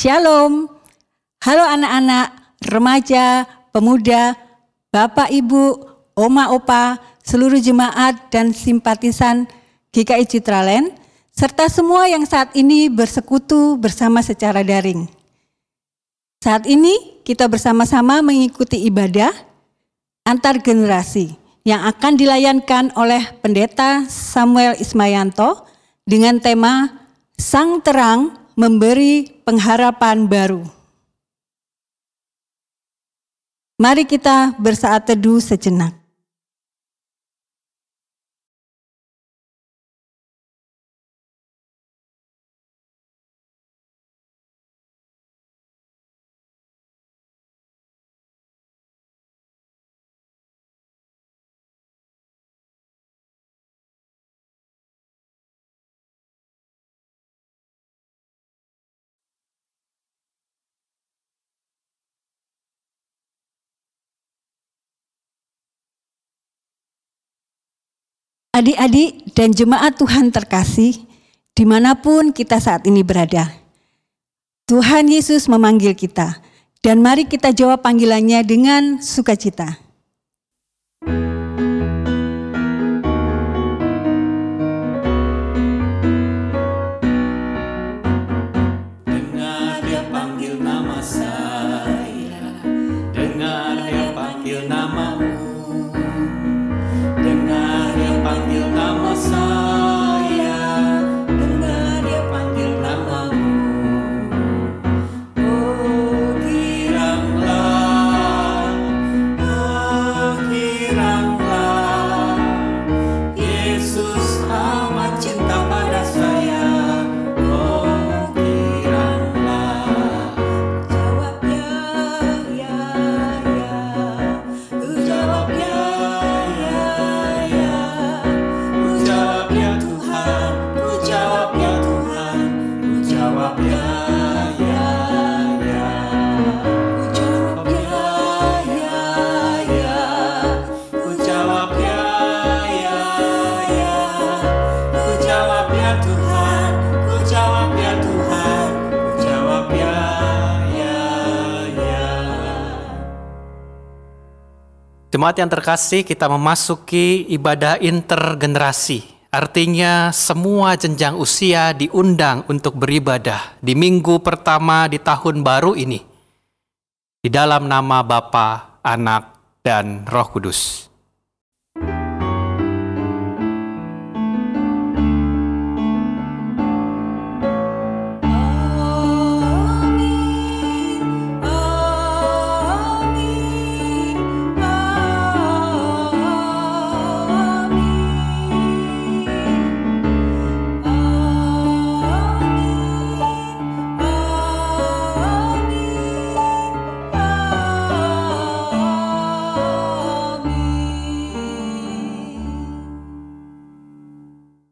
Shalom. Halo anak-anak, remaja, pemuda, Bapak, Ibu, Oma, Opa, seluruh jemaat dan simpatisan GKI Citraland, serta semua yang saat ini bersekutu bersama secara daring. Saat ini kita bersama-sama mengikuti ibadah antar generasi yang akan dilayankan oleh Pendeta Samuel Ismayanto dengan tema Sang Terang Memberi Pengharapan Baru. Mari kita bersaat teduh sejenak. Adik-adik dan jemaat Tuhan terkasih, dimanapun kita saat ini berada, Tuhan Yesus memanggil kita, dan mari kita jawab panggilannya dengan sukacita. Dengar dia panggil nama saya, dengar dia panggil namamu. Dengar dia panggil nama saya, dengar dia panggil namamu. Oh giranglah, Yesus amat cinta pada saya. Oh giranglah, jawabnya ya, jawabnya. Jemaat yang terkasih, kita memasuki ibadah intergenerasi. Artinya semua jenjang usia diundang untuk beribadah di minggu pertama di tahun baru ini. Di dalam nama Bapa, Anak, dan Roh Kudus.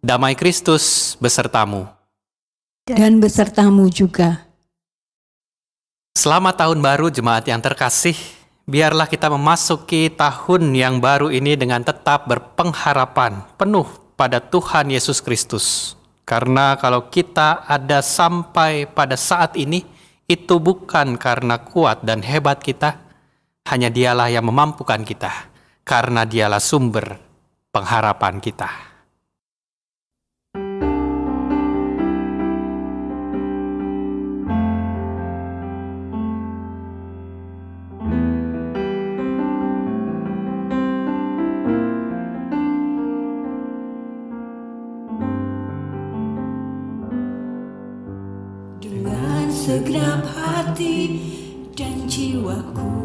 Damai Kristus besertamu. Dan besertamu juga. Selamat tahun baru jemaat yang terkasih. Biarlah kita memasuki tahun yang baru ini dengan tetap berpengharapan penuh pada Tuhan Yesus Kristus. Karena kalau kita ada sampai pada saat ini, itu bukan karena kuat dan hebat kita, hanya Dialah yang memampukan kita, karena Dialah sumber pengharapan kita. Segenap hati dan jiwaku,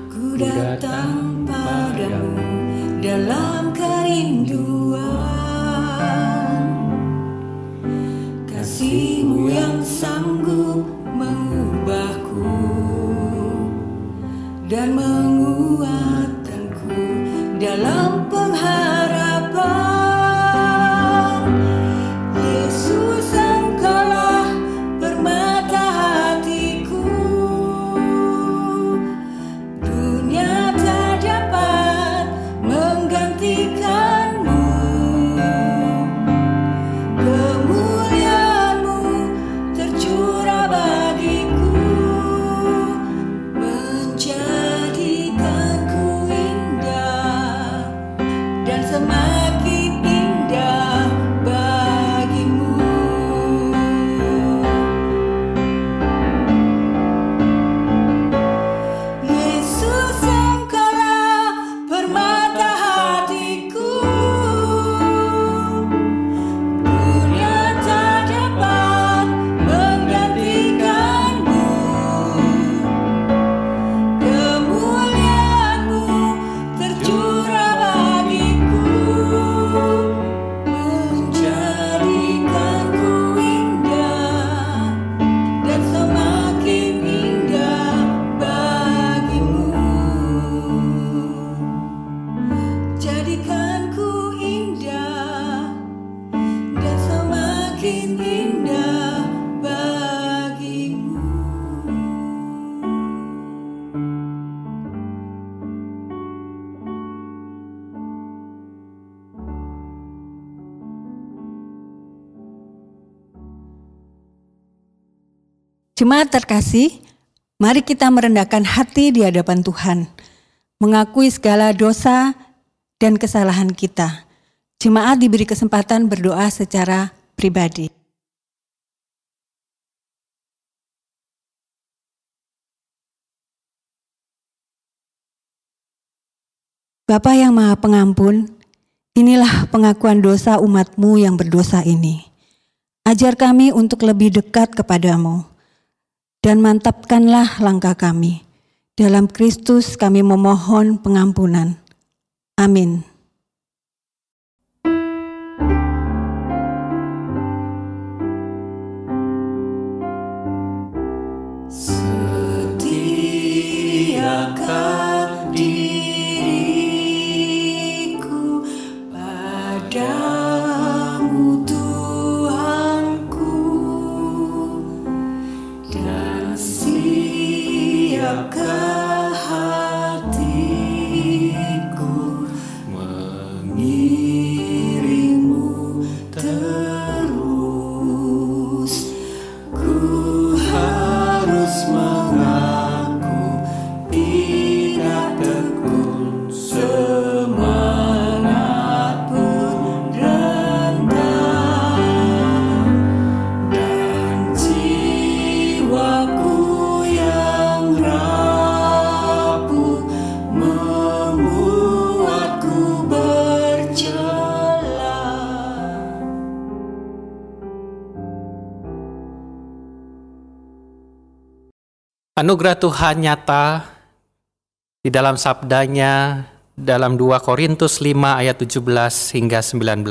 ku datang padamu dalam kerinduan. Kasih-Mu yang sanggup mengubahku dan menguatkanku dalam pengharapan. Yesus, kemuliaan-Mu tercurah semakin indah bagimu. Yesus, Engkaulah permata hatiku, dunia tak dapat menggantikanmu. Kemuliaan-Mu tercurah bagiku, menjadikanku indah dan semakin indah bagimu. Jadikanku indah dan semakin indah bagimu. Jemaat terkasih, mari kita merendahkan hati di hadapan Tuhan, mengakui segala dosa dan kesalahan kita. Jemaat diberi kesempatan berdoa secara pribadi. Bapa yang Maha Pengampun, inilah pengakuan dosa umat-Mu yang berdosa ini. Ajar kami untuk lebih dekat kepadamu, dan mantapkanlah langkah kami. Dalam Kristus kami memohon pengampunan. Amin. Setiakan diriku padamu, Tuhanku, dan siapkan hatiku mengiringmu terus. Ku harus mengaku tidak tekun, semangat pun rendah, dan jiwaku yang rapuh membuatku bercelah. Anugerah Tuhan nyata di dalam sabdanya dalam 2 Korintus 5 ayat 17 hingga 19.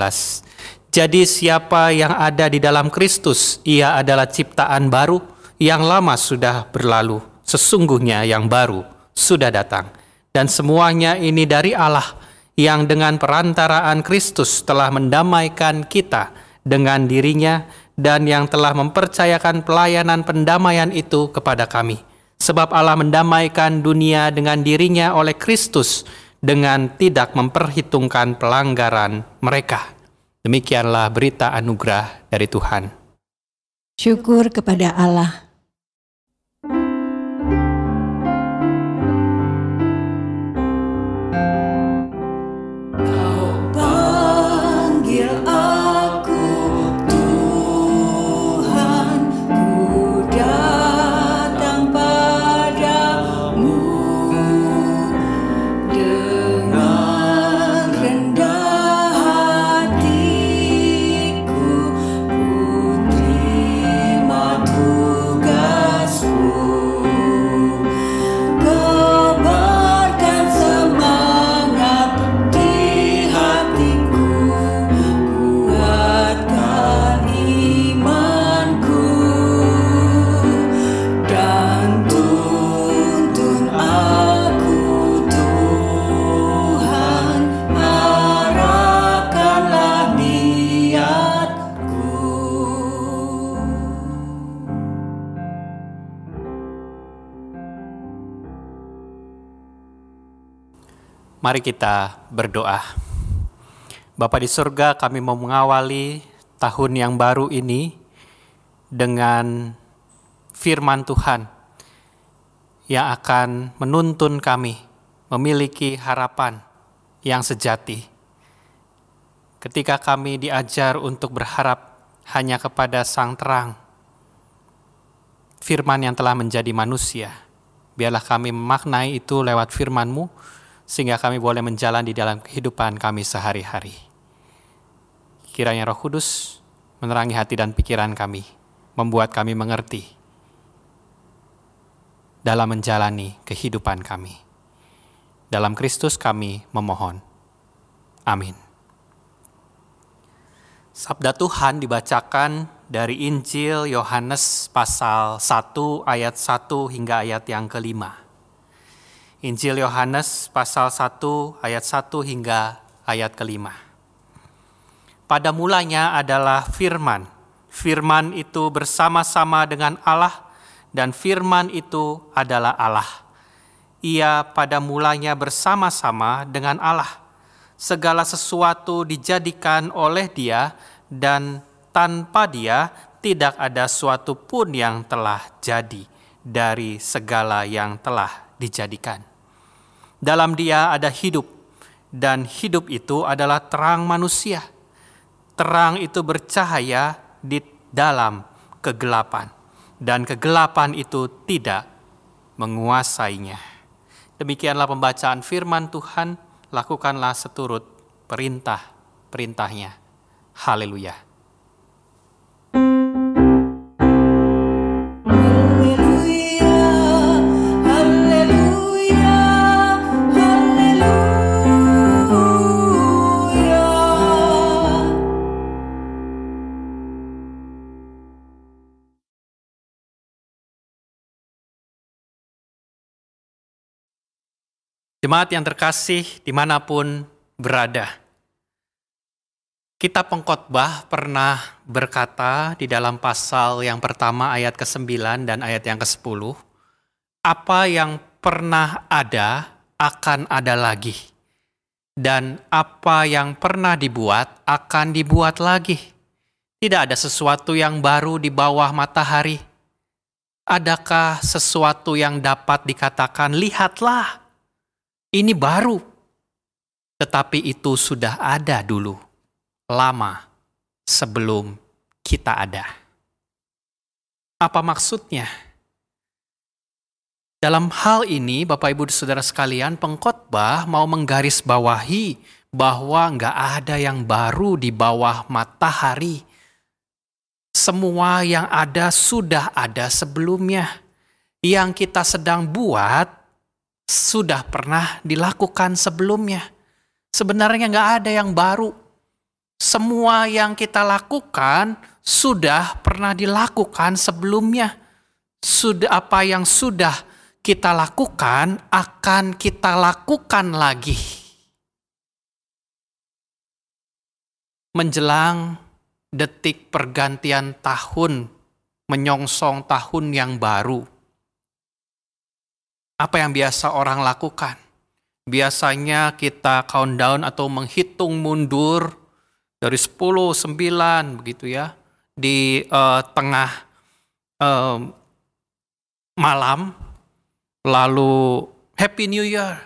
Jadi siapa yang ada di dalam Kristus, ia adalah ciptaan baru, yang lama sudah berlalu, sesungguhnya yang baru sudah datang. Dan semuanya ini dari Allah, yang dengan perantaraan Kristus telah mendamaikan kita dengan dirinya, dan yang telah mempercayakan pelayanan pendamaian itu kepada kami. Sebab Allah mendamaikan dunia dengan dirinya oleh Kristus, dengan tidak memperhitungkan pelanggaran mereka. Demikianlah berita anugerah dari Tuhan. Syukur kepada Allah. Kau panggil aku Tuhan, ku datang padamu dengan rendah hatiku, ku terima tugasmu. Kobarkan semangat di hatiku, kuatkan imanku, dan tuntun aku Tuhan, arahkanlah niatku. Mari kita berdoa. Bapa di surga, kami mau mengawali tahun yang baru ini dengan firman Tuhan yang akan menuntun kami memiliki harapan yang sejati, ketika kami diajar untuk berharap hanya kepada Sang Terang, Firman yang telah menjadi manusia. Biarlah kami memaknai itu lewat firman-Mu, sehingga kami boleh menjalani di dalam kehidupan kami sehari-hari. Kiranya Roh Kudus menerangi hati dan pikiran kami, membuat kami mengerti dalam menjalani kehidupan kami. Dalam Kristus kami memohon. Amin. Sabda Tuhan dibacakan dari Injil Yohanes pasal 1 ayat 1 hingga ayat yang kelima. Injil Yohanes pasal 1 ayat 1 hingga ayat kelima. Pada mulanya adalah firman. Firman itu bersama-sama dengan Allah, dan firman itu adalah Allah. Ia pada mulanya bersama-sama dengan Allah. Segala sesuatu dijadikan oleh Dia, dan tanpa Dia tidak ada suatu pun yang telah jadi dari segala yang telah dijadikan. Dalam Dia ada hidup, dan hidup itu adalah terang manusia. Terang itu bercahaya di dalam kegelapan, dan kegelapan itu tidak menguasainya. Demikianlah pembacaan firman Tuhan. Lakukanlah seturut perintah-perintahnya. Haleluya. Jemaat yang terkasih dimanapun berada, Kitab Pengkhotbah pernah berkata di dalam pasal yang pertama ayat ke-9 dan ayat yang ke-10, apa yang pernah ada akan ada lagi, dan apa yang pernah dibuat akan dibuat lagi. Tidak ada sesuatu yang baru di bawah matahari. Adakah sesuatu yang dapat dikatakan, lihatlah, ini baru, tetapi itu sudah ada dulu, lama sebelum kita ada. Apa maksudnya? Dalam hal ini, Bapak Ibu Saudara sekalian, pengkhotbah mau menggarisbawahi bahwa nggak ada yang baru di bawah matahari. Semua yang ada sudah ada sebelumnya. Yang kita sedang buat sudah pernah dilakukan sebelumnya. Sebenarnya nggak ada yang baru. Semua yang kita lakukan sudah pernah dilakukan sebelumnya. Sudah apa yang sudah kita lakukan akan kita lakukan lagi. Menjelang detik pergantian tahun, menyongsong tahun yang baru, apa yang biasa orang lakukan? Biasanya kita countdown atau menghitung mundur dari 10, 9 begitu ya. Di tengah malam, lalu Happy New Year.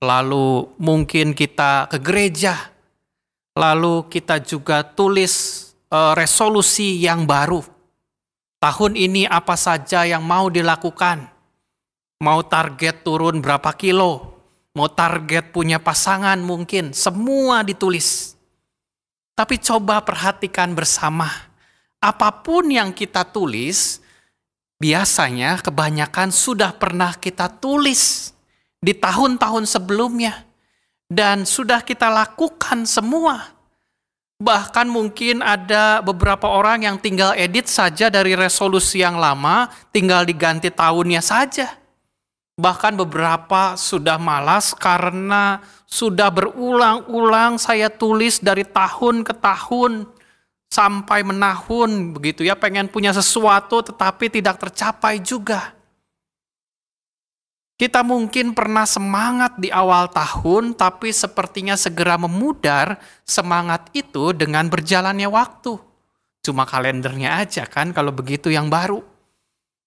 Lalu mungkin kita ke gereja. Lalu kita juga tulis resolusi yang baru. Tahun ini apa saja yang mau dilakukan? Mau target turun berapa kilo, mau target punya pasangan mungkin, semua ditulis. Tapi coba perhatikan bersama, apapun yang kita tulis, biasanya kebanyakan sudah pernah kita tulis di tahun-tahun sebelumnya. Dan sudah kita lakukan semua. Bahkan mungkin ada beberapa orang yang tinggal edit saja dari resolusi yang lama, tinggal diganti tahunnya saja. Bahkan beberapa sudah malas karena sudah berulang-ulang saya tulis dari tahun ke tahun sampai menahun begitu ya, pengen punya sesuatu tetapi tidak tercapai juga. Kita mungkin pernah semangat di awal tahun tapi sepertinya segera memudar semangat itu dengan berjalannya waktu. Cuma kalendernya aja kan kalau begitu yang baru.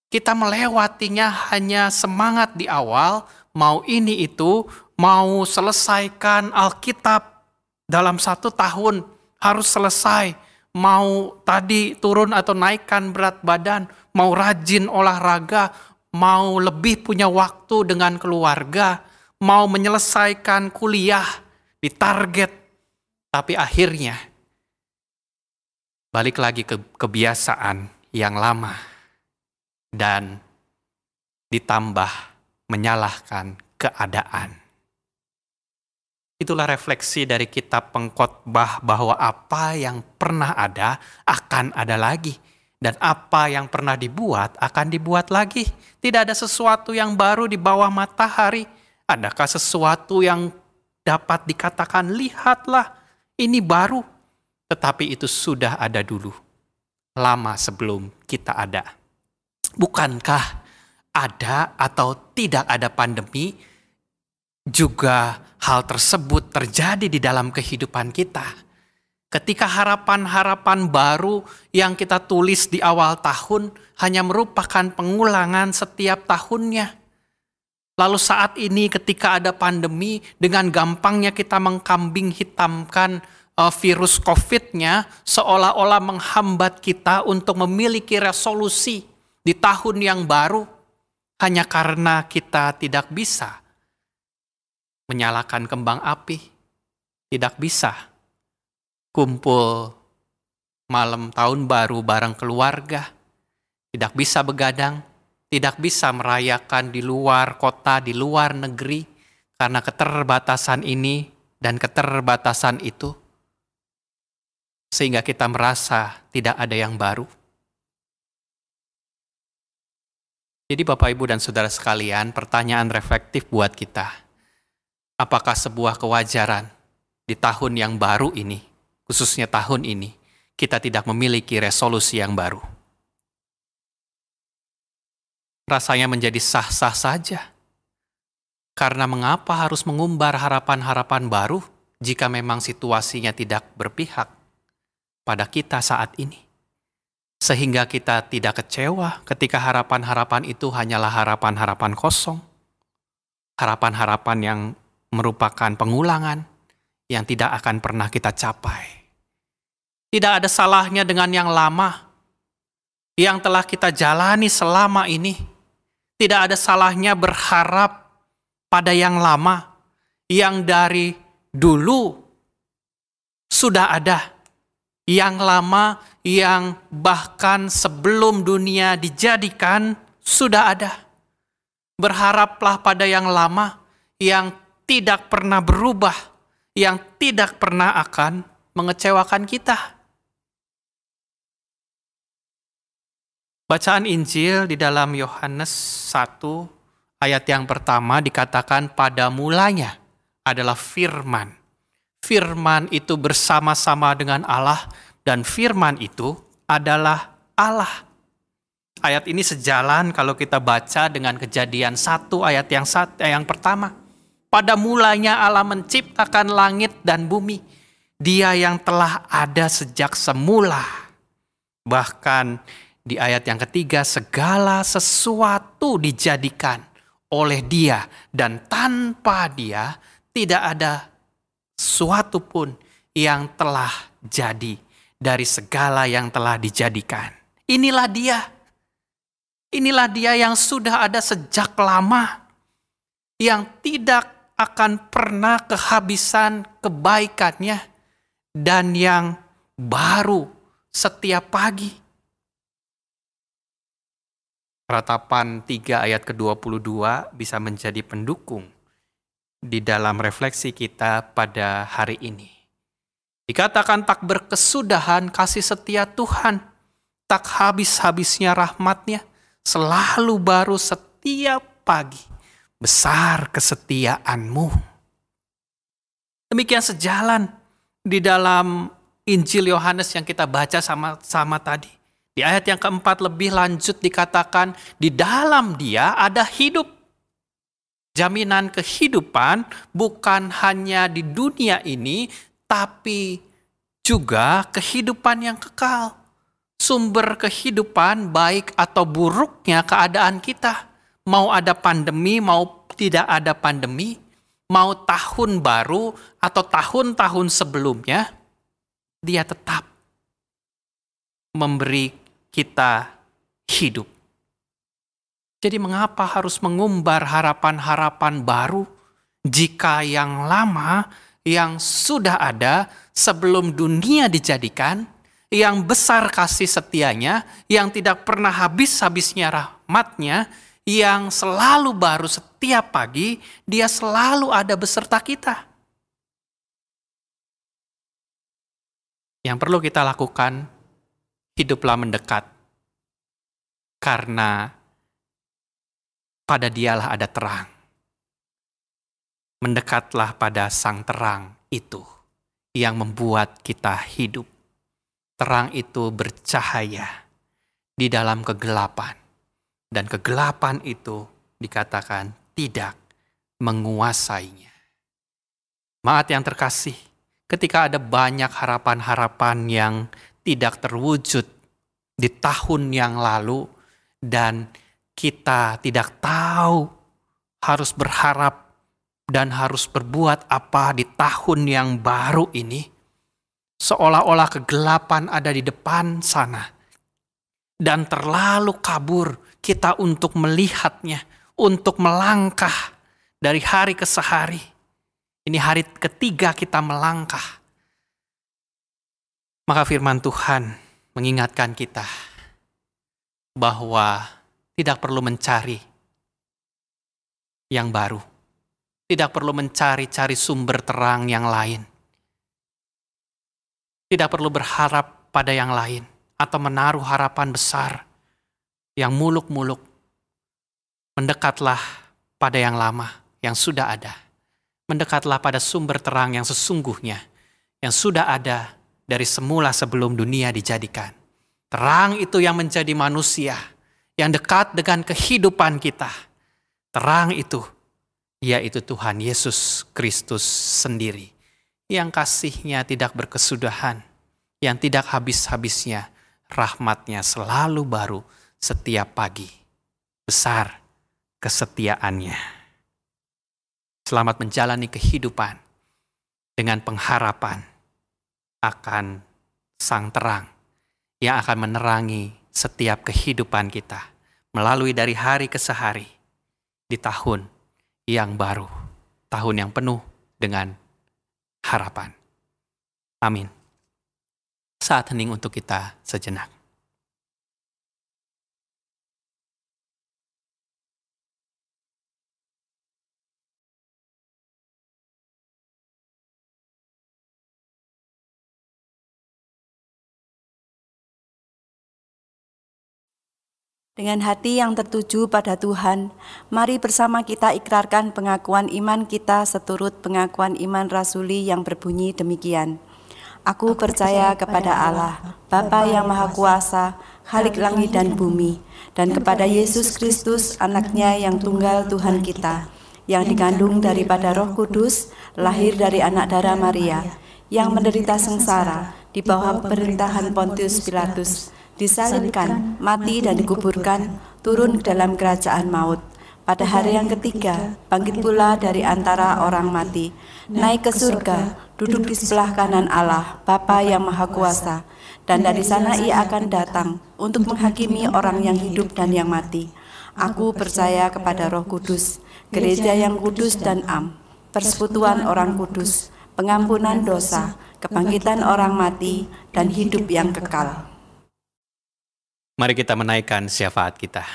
Kita melewatinya hanya semangat di awal, mau ini itu, mau selesaikan Alkitab dalam 1 tahun harus selesai. Mau tadi turun atau naikkan berat badan, mau rajin olahraga, mau lebih punya waktu dengan keluarga, mau menyelesaikan kuliah, ditarget. Tapi akhirnya balik lagi ke kebiasaan yang lama dan ditambah menyalahkan keadaan. Itulah refleksi dari kitab Pengkhotbah bahwa apa yang pernah ada akan ada lagi. Dan apa yang pernah dibuat akan dibuat lagi. Tidak ada sesuatu yang baru di bawah matahari. Adakah sesuatu yang dapat dikatakan, lihatlah ini baru. Tetapi itu sudah ada dulu. Lama sebelum kita ada. Bukankah ada atau tidak ada pandemi juga hal tersebut terjadi di dalam kehidupan kita. Ketika harapan-harapan baru yang kita tulis di awal tahun hanya merupakan pengulangan setiap tahunnya. Lalu saat ini ketika ada pandemi, dengan gampangnya kita mengkambing hitamkan virus COVID-nya seolah-olah menghambat kita untuk memiliki resolusi di tahun yang baru hanya karena kita tidak bisa menyalakan kembang api, tidak bisa kumpul malam tahun baru bareng keluarga, tidak bisa begadang, tidak bisa merayakan di luar kota, di luar negeri, karena keterbatasan ini dan keterbatasan itu, sehingga kita merasa tidak ada yang baru. Jadi Bapak, Ibu, dan Saudara sekalian, pertanyaan reflektif buat kita. Apakah sebuah kewajaran di tahun yang baru ini, khususnya tahun ini, kita tidak memiliki resolusi yang baru? Rasanya menjadi sah-sah saja. Karena mengapa harus mengumbar harapan-harapan baru jika memang situasinya tidak berpihak pada kita saat ini? Sehingga kita tidak kecewa ketika harapan-harapan itu hanyalah harapan-harapan kosong. Harapan-harapan yang merupakan pengulangan yang tidak akan pernah kita capai. Tidak ada salahnya dengan yang lama, yang telah kita jalani selama ini. Tidak ada salahnya berharap pada yang lama, yang dari dulu sudah ada. Yang lama, yang bahkan sebelum dunia dijadikan, sudah ada. Berharaplah pada yang lama, yang tidak pernah berubah, yang tidak pernah akan mengecewakan kita. Bacaan Injil di dalam Yohanes 1 ayat yang pertama dikatakan pada mulanya adalah firman. Firman itu bersama-sama dengan Allah dan firman itu adalah Allah. Ayat ini sejalan kalau kita baca dengan Kejadian 1 ayat yang pertama. Pada mulanya Allah menciptakan langit dan bumi. Dia yang telah ada sejak semula. Bahkan di ayat yang ketiga, segala sesuatu dijadikan oleh Dia. Dan tanpa Dia tidak ada sesuatu pun yang telah jadi dari segala yang telah dijadikan. Inilah Dia. Inilah Dia yang sudah ada sejak lama. Yang tidak akan pernah kehabisan kebaikannya dan yang baru setiap pagi. Ratapan 3 ayat ke-22 bisa menjadi pendukung di dalam refleksi kita pada hari ini. Dikatakan tak berkesudahan kasih setia Tuhan, tak habis-habisnya rahmat-Nya, selalu baru setiap pagi. Besar kesetiaan-Mu. Demikian sejalan di dalam Injil Yohanes yang kita baca sama-sama tadi. Di ayat yang keempat lebih lanjut dikatakan, di dalam Dia ada hidup. Jaminan kehidupan bukan hanya di dunia ini, tapi juga kehidupan yang kekal. Sumber kehidupan baik atau buruknya keadaan kita. Mau ada pandemi, mau tidak ada pandemi, mau tahun baru atau tahun-tahun sebelumnya, Dia tetap memberi kita hidup. Jadi mengapa harus mengumbar harapan-harapan baru jika yang lama yang sudah ada sebelum dunia dijadikan, yang besar kasih setianya, yang tidak pernah habis-habisnya rahmatnya, yang selalu baru setiap pagi, Dia selalu ada beserta kita. Yang perlu kita lakukan, hiduplah mendekat. Karena pada Dialah ada terang. Mendekatlah pada sang terang itu yang membuat kita hidup. Terang itu bercahaya di dalam kegelapan. Dan kegelapan itu dikatakan tidak menguasainya. Jemaat yang terkasih, ketika ada banyak harapan-harapan yang tidak terwujud di tahun yang lalu dan kita tidak tahu harus berharap dan harus berbuat apa di tahun yang baru ini, seolah-olah kegelapan ada di depan sana dan terlalu kabur kita untuk melihatnya, untuk melangkah dari hari ke hari. Ini hari ketiga kita melangkah. Maka firman Tuhan mengingatkan kita bahwa tidak perlu mencari yang baru. Tidak perlu mencari-cari sumber terang yang lain. Tidak perlu berharap pada yang lain atau menaruh harapan besar yang muluk-muluk. Mendekatlah pada yang lama, yang sudah ada. Mendekatlah pada sumber terang yang sesungguhnya, yang sudah ada dari semula sebelum dunia dijadikan. Terang itu yang menjadi manusia, yang dekat dengan kehidupan kita. Terang itu, yaitu Tuhan Yesus Kristus sendiri, yang kasih-Nya tidak berkesudahan, yang tidak habis-habisnya, rahmat-Nya selalu baru setiap pagi. Besar kesetiaan-Nya. Selamat menjalani kehidupan dengan pengharapan akan sang terang yang akan menerangi setiap kehidupan kita melalui dari hari ke hari di tahun yang baru, tahun yang penuh dengan harapan. Amin. Saat hening untuk kita sejenak. Dengan hati yang tertuju pada Tuhan, mari bersama kita ikrarkan pengakuan iman kita seturut pengakuan iman rasuli yang berbunyi demikian. Aku percaya kepada Allah, Bapa yang Maha Kuasa, Khalik langit dan bumi, dan kepada Yesus Kristus, Anak-Nya yang tunggal Tuhan kita, yang dikandung daripada Roh Kudus, lahir dari anak darah Maria, yang menderita sengsara di bawah pemerintahan Pontius Pilatus, disalibkan, mati dan dikuburkan, turun ke dalam kerajaan maut. Pada hari yang ketiga, bangkit pula dari antara orang mati, naik ke surga, duduk di sebelah kanan Allah, Bapa yang Maha Kuasa, dan dari sana Ia akan datang untuk menghakimi orang yang hidup dan yang mati. Aku percaya kepada Roh Kudus, gereja yang kudus dan am, persekutuan orang kudus, pengampunan dosa, kebangkitan orang mati, dan hidup yang kekal. Mari kita menaikkan syafaat kita.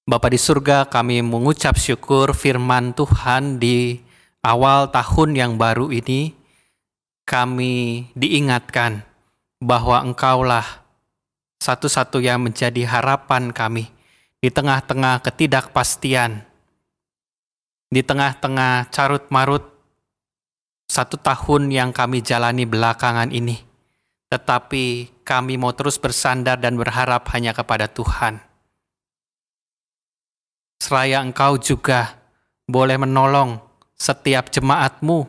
Bapa di surga, kami mengucap syukur firman Tuhan di awal tahun yang baru ini. Kami diingatkan bahwa Engkaulah satu-satu yang menjadi harapan kami di tengah-tengah ketidakpastian, di tengah-tengah carut-marut satu tahun yang kami jalani belakangan ini. Tetapi kami mau terus bersandar dan berharap hanya kepada Tuhan. Seraya Engkau juga boleh menolong setiap jemaat-Mu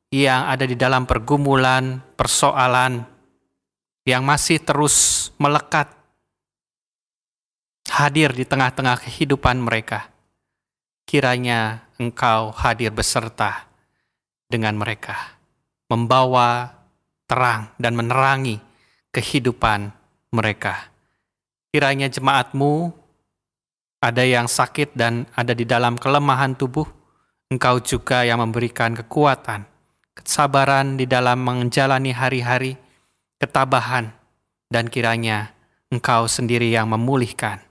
yang ada di dalam pergumulan, persoalan, yang masih terus melekat, hadir di tengah-tengah kehidupan mereka. Kiranya Engkau hadir beserta dengan mereka, membawa terang dan menerangi kehidupan mereka. Kiranya jemaat-Mu ada yang sakit dan ada di dalam kelemahan tubuh, Engkau juga yang memberikan kekuatan, kesabaran di dalam menjalani hari-hari, ketabahan, dan kiranya Engkau sendiri yang memulihkan.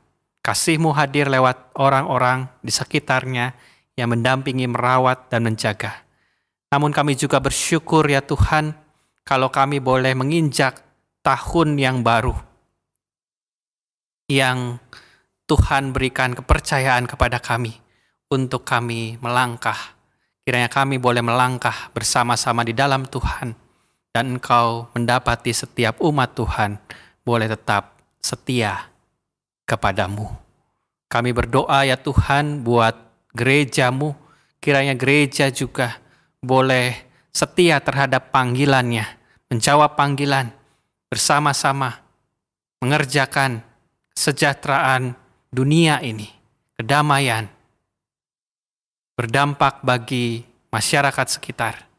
Kasih-Mu hadir lewat orang-orang di sekitarnya yang mendampingi, merawat, dan menjaga. Namun kami juga bersyukur ya Tuhan, kalau kami boleh menginjak tahun yang baru, yang Tuhan berikan kepercayaan kepada kami untuk kami melangkah. Kiranya kami boleh melangkah bersama-sama di dalam Tuhan, dan Engkau mendapati setiap umat Tuhan boleh tetap setia kepadamu. Kami berdoa ya Tuhan buat gereja-Mu, kiranya gereja juga boleh setia terhadap panggilannya, menjawab panggilan, bersama-sama mengerjakan kesejahteraan dunia ini, kedamaian, berdampak bagi masyarakat sekitar,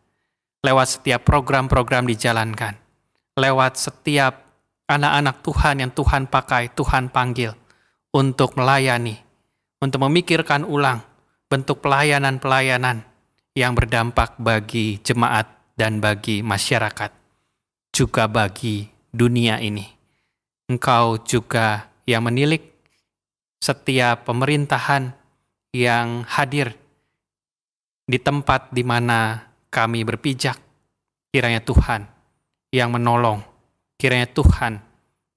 lewat setiap program-program dijalankan, lewat setiap anak-anak Tuhan yang Tuhan pakai, Tuhan panggil untuk melayani, untuk memikirkan ulang bentuk pelayanan-pelayanan yang berdampak bagi jemaat dan bagi masyarakat, juga bagi dunia ini. Engkau juga yang menilik setiap pemerintahan yang hadir di tempat di mana kami berpijak. Kiranya Tuhan yang menolong, kiranya Tuhan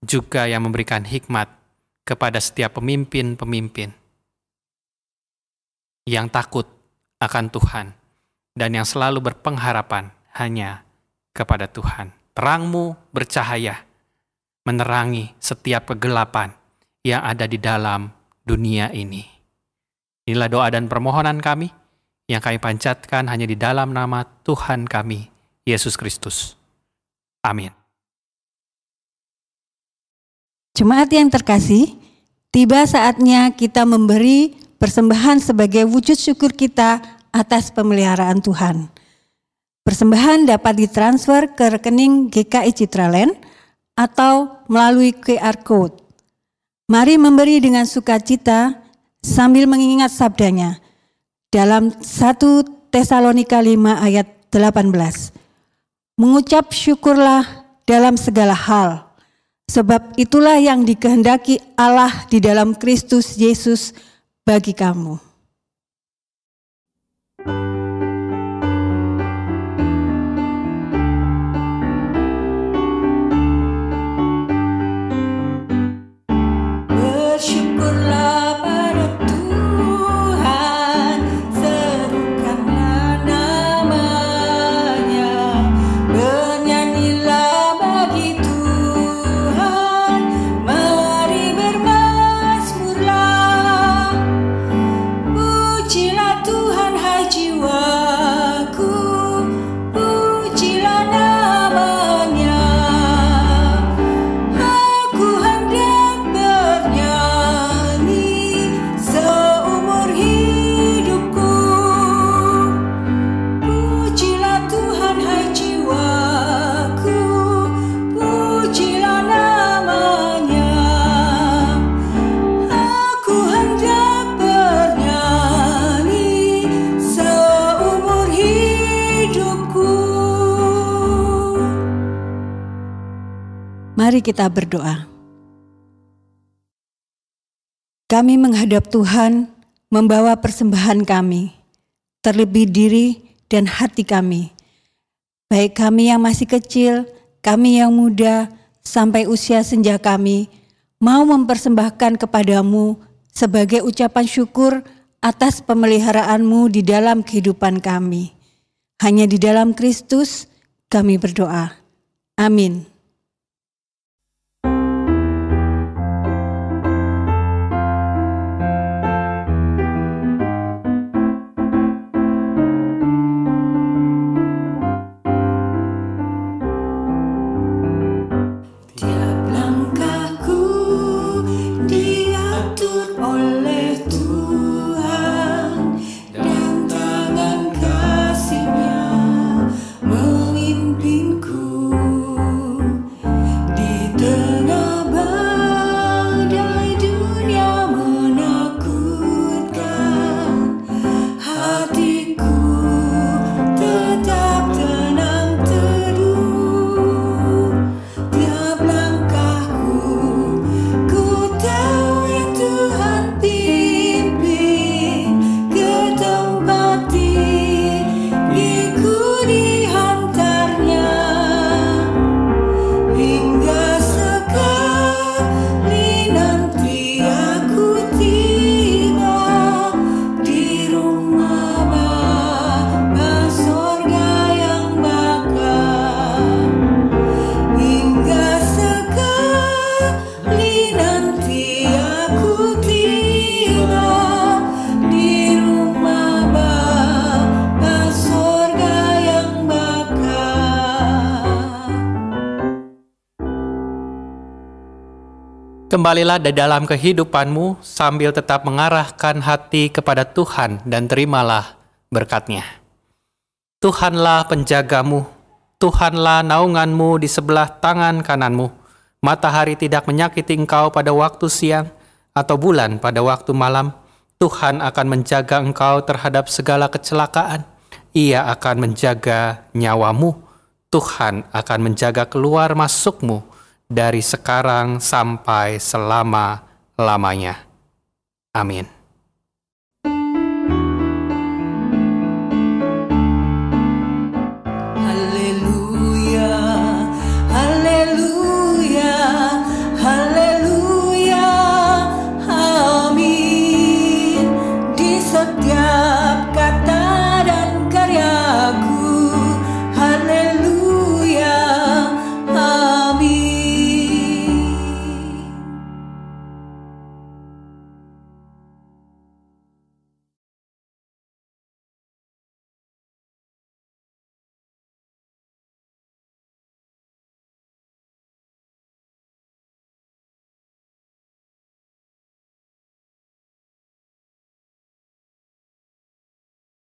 juga yang memberikan hikmat kepada setiap pemimpin-pemimpin yang takut akan Tuhan dan yang selalu berpengharapan hanya kepada Tuhan. Terang-Mu bercahaya, menerangi setiap kegelapan yang ada di dalam dunia ini. Inilah doa dan permohonan kami yang kami panjatkan hanya di dalam nama Tuhan kami, Yesus Kristus. Amin. Jemaat yang terkasih, tiba saatnya kita memberi persembahan sebagai wujud syukur kita atas pemeliharaan Tuhan. Persembahan dapat ditransfer ke rekening GKI Citraland atau melalui QR Code. Mari memberi dengan sukacita sambil mengingat sabdanya dalam 1 Tesalonika 5 ayat 18. Mengucap syukurlah dalam segala hal, sebab itulah yang dikehendaki Allah di dalam Kristus Yesus bagi kamu. Bersyukurlah pada Tuhan, serukanlah namanya, bernyanyilah bagi Tuhan, mari bermazmurlah. Pujilah Tuhan hai jiwaku, pujilah namanya. Aku hendak bernyanyi seumur hidupku. Pujilah Tuhan hai jiwaku, pujilah namanya. Aku hendak bernyanyi seumur hidupku. Mari kita berdoa. Kami menghadap Tuhan membawa persembahan kami, terlebih diri dan hati kami. Baik kami yang masih kecil, kami yang muda, sampai usia senja kami, mau mempersembahkan kepadamu sebagai ucapan syukur atas pemeliharaanmu di dalam kehidupan kami. Hanya di dalam Kristus kami berdoa. Amin. Tiap langkahku diatur oleh Tuhan, dan Kembalilah di dalam kehidupanmu sambil tetap mengarahkan hati kepada Tuhan dan terimalah berkat-Nya. Tuhanlah penjagamu, Tuhanlah naunganmu di sebelah tangan kananmu. Matahari tidak menyakiti engkau pada waktu siang atau bulan pada waktu malam. Tuhan akan menjaga engkau terhadap segala kecelakaan. Ia akan menjaga nyawamu. Tuhan akan menjaga keluar masukmu dari sekarang sampai selama-lamanya. Amin. Haleluya, haleluya, haleluya, amin. Di setiap